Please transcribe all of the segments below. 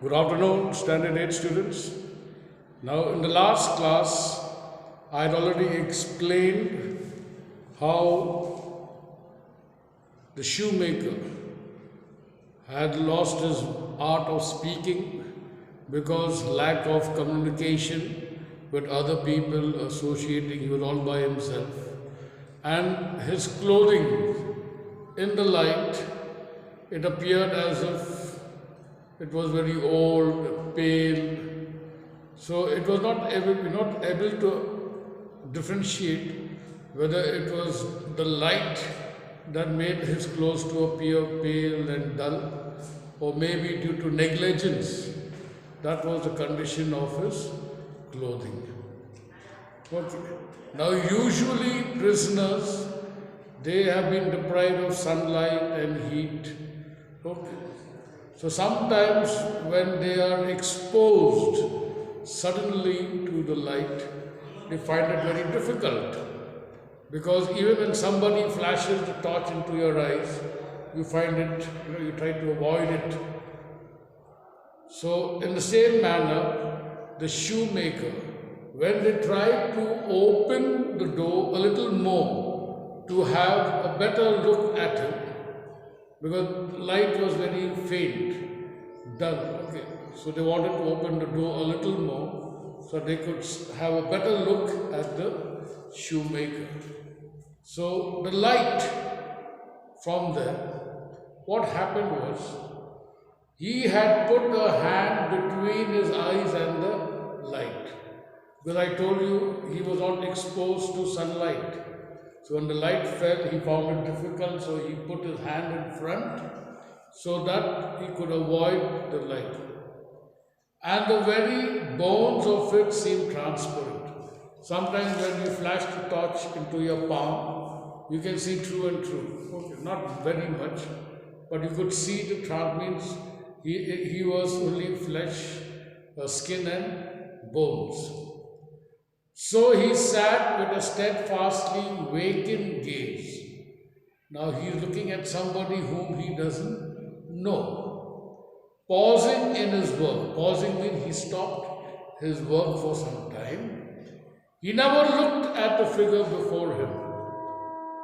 Good afternoon, Standard 8 students. Now, in the last class, I had already explained how the shoemaker had lost his art of speaking because lack of communication with other people associating, he was all by himself. And his clothing in the light, it appeared as if it was very old, pale. So it was not able to differentiate whether it was the light that made his clothes to appear pale and dull, or maybe due to negligence. That was the condition of his clothing. Okay. Now, usually prisoners, they have been deprived of sunlight and heat. Okay. So sometimes when they are exposed suddenly to the light, they find it very difficult. Because even when somebody flashes the torch into your eyes, you find it, you try to avoid it. So in the same manner, the shoemaker, when they tried to open the door a little more to have a better look at him, because light was very faint, dull. Okay. So they wanted to open the door a little more so they could have a better look at the shoemaker. So the light from there, what happened was, he had put a hand between his eyes and the light. Because I told you he was not exposed to sunlight. So when the light fell, he found it difficult, so he put his hand in front so that he could avoid the light. And the very bones of it seemed transparent. Sometimes when you flash the torch into your palm, you can see through and through. Okay, not very much, but you could see the means he was only flesh, skin and bones. So he sat with a steadfastly vacant gaze. Now he is looking at somebody whom he doesn't know. Pausing in his work. Pausing means he stopped his work for some time. He never looked at the figure before him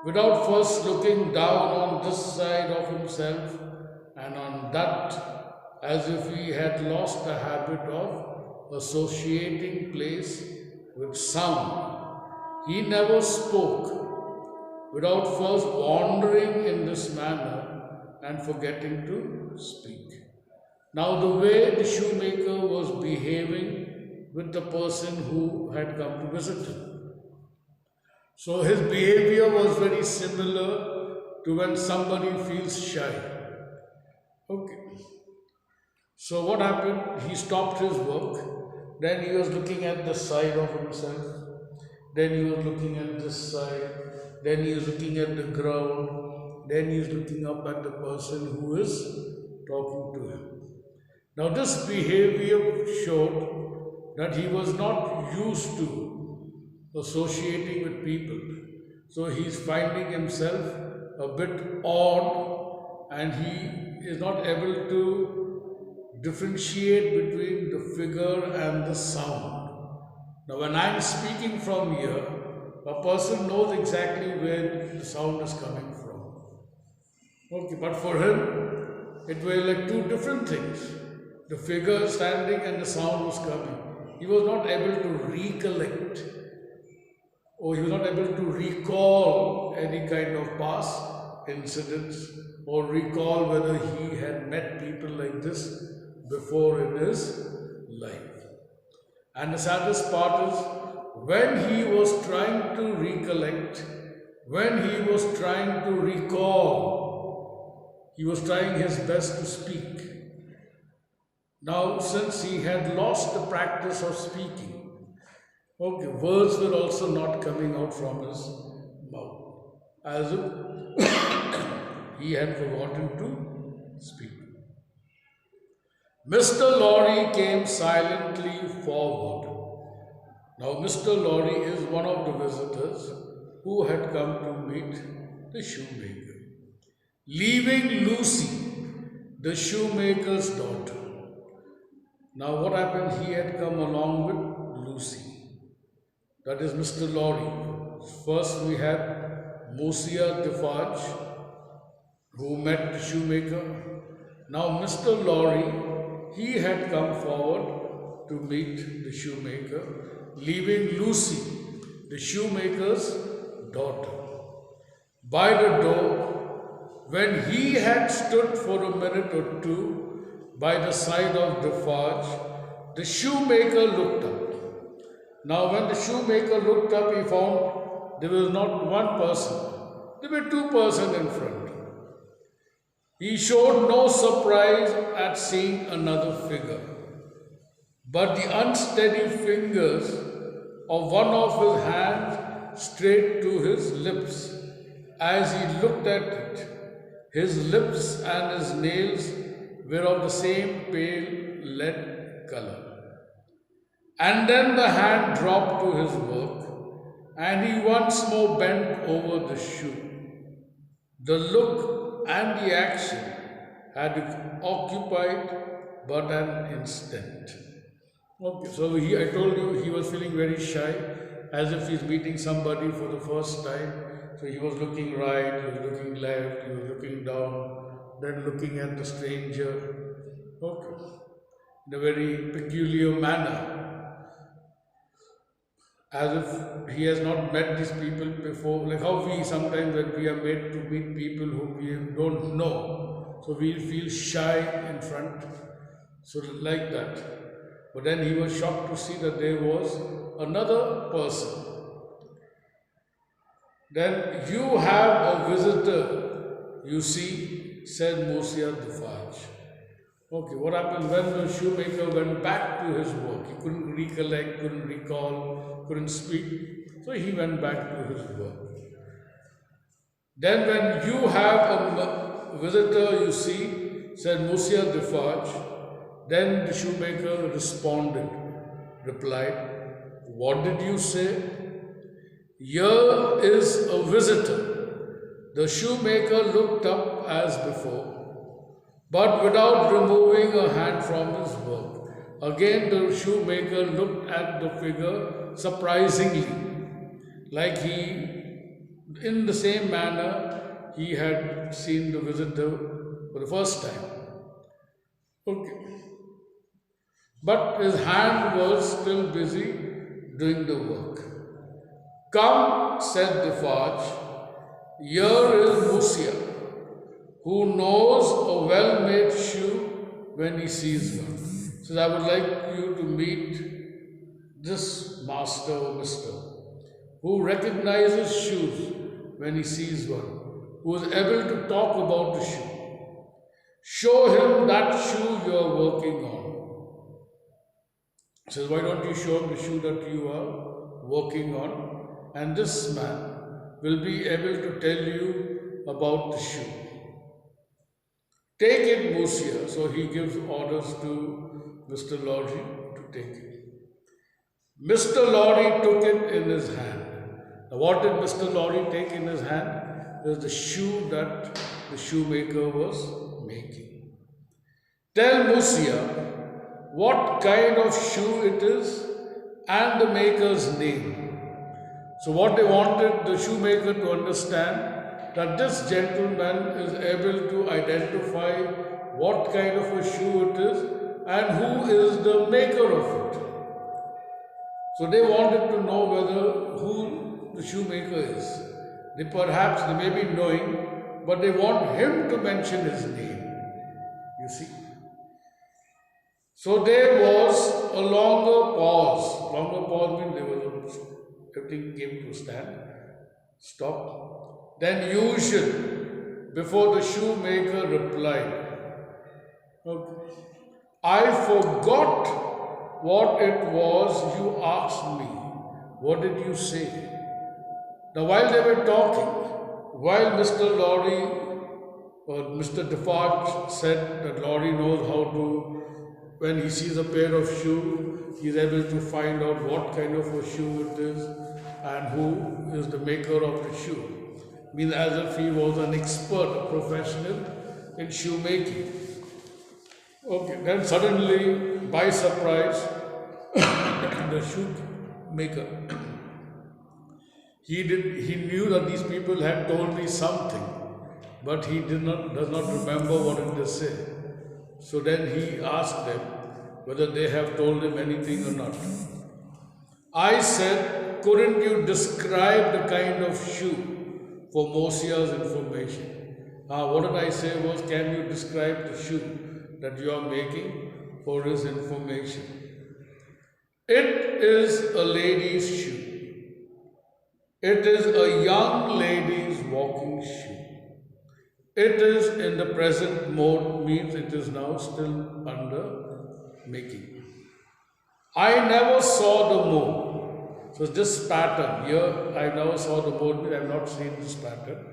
without first looking down on this side of himself and on that, as if he had lost the habit of associating place with sound. He never spoke without first wandering in this manner and forgetting to speak. Now, the way the shoemaker was behaving with the person who had come to visit him. So his behavior was very similar to when somebody feels shy. Okay. So what happened? He stopped his work. Then he was looking at the side of himself. Then he was looking at this side. Then he was looking at the ground. Then he was looking up at the person who is talking to him. Now this behavior showed that he was not used to associating with people. So he's finding himself a bit odd and he is not able to differentiate between the figure and the sound. Now when I'm speaking from here, a person knows exactly where the sound is coming from. Okay, but for him, it were like two different things. The figure standing and the sound was coming. He was not able to recollect, or he was not able to recall any kind of past incidents, or recall whether he had met people like this before in his life. And the saddest part is, when he was trying to recollect, when he was trying to recall, he was trying his best to speak. Now, since he had lost the practice of speaking, okay, words were also not coming out from his mouth, as if he had forgotten to speak. Mr. Lorry came silently forward. Now, Mr. Lorry is one of the visitors who had come to meet the shoemaker, leaving Lucy, the shoemaker's daughter. Now, what happened? He had come along with Lucy. That is Mr. Lorry. First, we had Monsieur Defarge, who met the shoemaker. Now, Mr. Lorry, he had come forward to meet the shoemaker, leaving Lucy, the shoemaker's daughter, by the door. When he had stood for a minute or two by the side of Defarge, the shoemaker looked up. Now, when the shoemaker looked up, he found there was not one person, there were two persons in front. He showed no surprise at seeing another figure, but the unsteady fingers of one of his hands strayed to his lips as he looked at it. His lips and his nails were of the same pale lead color. And then the hand dropped to his work, and he once more bent over the shoe. The look and the action had occupied but an instant. Okay, so I told you he was feeling very shy, as if he's meeting somebody for the first time. So he was looking right, he was looking left, he was looking down, then looking at the stranger. Okay, in a very peculiar manner, as if he has not met these people before, like how we sometimes when we are made to meet people whom we don't know, so we feel shy in front, so like that. But then he was shocked to see that there was another person. Then you have a visitor, you see, said Monsieur Defarge. Okay, what happened when the shoemaker went back to his work? He couldn't recollect, couldn't recall, couldn't speak. So he went back to his work. Then when you have a visitor, you see, said Monsieur Defarge. Then the shoemaker replied, what did you say? Here is a visitor. The shoemaker looked up as before, but without removing a hand from his work. Again the shoemaker looked at the figure surprisingly, like in the same manner he had seen the visitor for the first time. Okay. But his hand was still busy doing the work. Come, said Defarge, here is Monsieur, who knows a well-made shoe when he sees one. So I would like you to meet this master or mister, who recognizes shoes when he sees one, who is able to talk about the shoe. Show him that shoe you are working on. He says, why don't you show him the shoe that you are working on? And this man will be able to tell you about the shoe. Take it, Monsieur. So he gives orders to Mr. Lorry to take it. Mr. Lorry took it in his hand. Now, what did Mr. Lorry take in his hand? It was the shoe that the shoemaker was making. Tell Monsieur what kind of shoe it is and the maker's name. So what they wanted the shoemaker to understand, that this gentleman is able to identify what kind of a shoe it is and who is the maker of it. So they wanted to know who the shoemaker is. They may be knowing, but they want him to mention his name. You see. So there was a longer pause. Longer pause means everything came to stand. Stop. Then usual, before the shoemaker replied, okay, I forgot what it was you asked me. What did you say? Now while they were talking, while Mr. Lorry or Mr. Defarge said that Lorry knows how to, when he sees a pair of shoes, he is able to find out what kind of a shoe it is and who is the maker of the shoe. Means as if he was an expert, a professional in shoemaking. Okay, then suddenly, by surprise, the shoemaker, he knew that these people had told me something, but he does not remember what did they say. So then he asked them whether they have told him anything or not. I said, couldn't you describe the kind of shoe for Mosiah's information? What did I say was, can you describe the shoe that you are making for his information? It is a lady's shoe. It is a young lady's walking shoe. It is in the present mode, means it is now still under making. I never saw the mode. So this pattern here, I never saw the mode, I have not seen this pattern.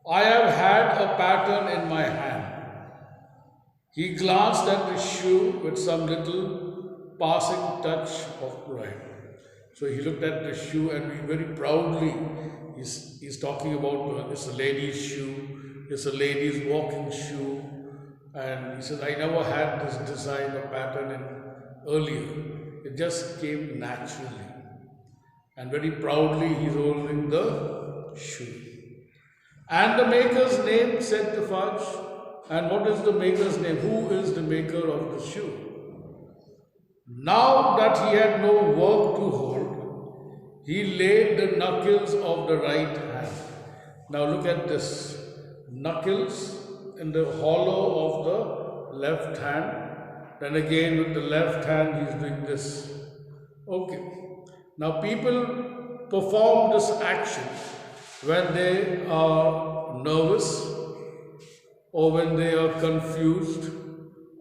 I have had a pattern in my hand. He glanced at the shoe with some little passing touch of pride. So he looked at the shoe and very proudly, he's talking about it's a lady's shoe, it's a lady's walking shoe. And he says, I never had this design or pattern earlier. It just came naturally. And very proudly he's holding the shoe. And the maker's name, said the Fudge. And what is the maker's name? Who is the maker of the shoe? Now that he had no work to hold, he laid the knuckles of the right hand. Now look at this. Knuckles in the hollow of the left hand. Then again with the left hand he's doing this. Okay. Now people perform this action when they are nervous or when they are confused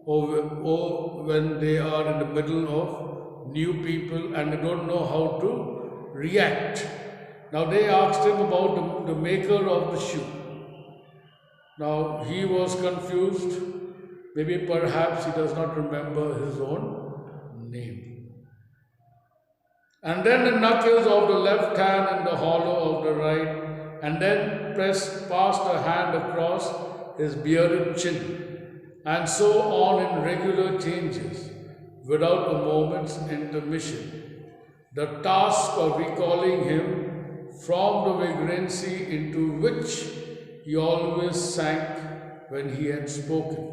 or when they are in the middle of new people and they don't know how to react. Now they asked him about the maker of the shoe. Now he was confused. Maybe perhaps he does not remember his own name. And then the knuckles of the left hand in the hollow of the right, and then passed a hand across his bearded chin, and so on in regular changes, without a moment's intermission. The task of recalling him from the vagrancy into which he always sank when he had spoken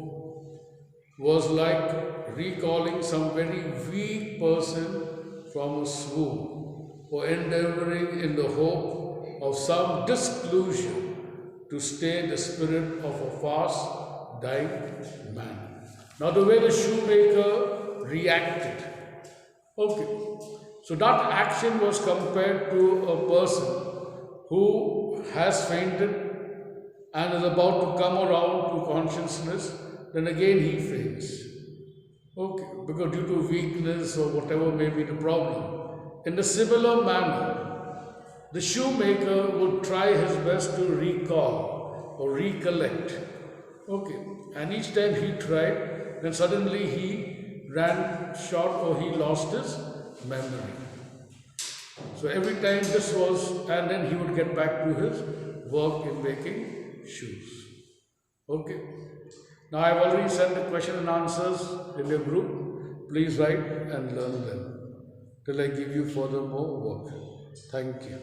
was like recalling some very weak person from a swoon, or endeavoring in the hope of some disclosure to stay the spirit of a fast dying man. Now the way the shoemaker reacted. Okay, so that action was compared to a person who has fainted and is about to come around to consciousness, then again he faints. Okay, because due to weakness or whatever may be the problem. In a similar manner, the shoemaker would try his best to recall or recollect. Okay, and each time he tried, then suddenly he ran short or he lost his memory. So every time this was, and then he would get back to his work in making shoes. Okay. Now I have already sent the question and answers in your group. Please write and learn them till I give you further more work. Thank you.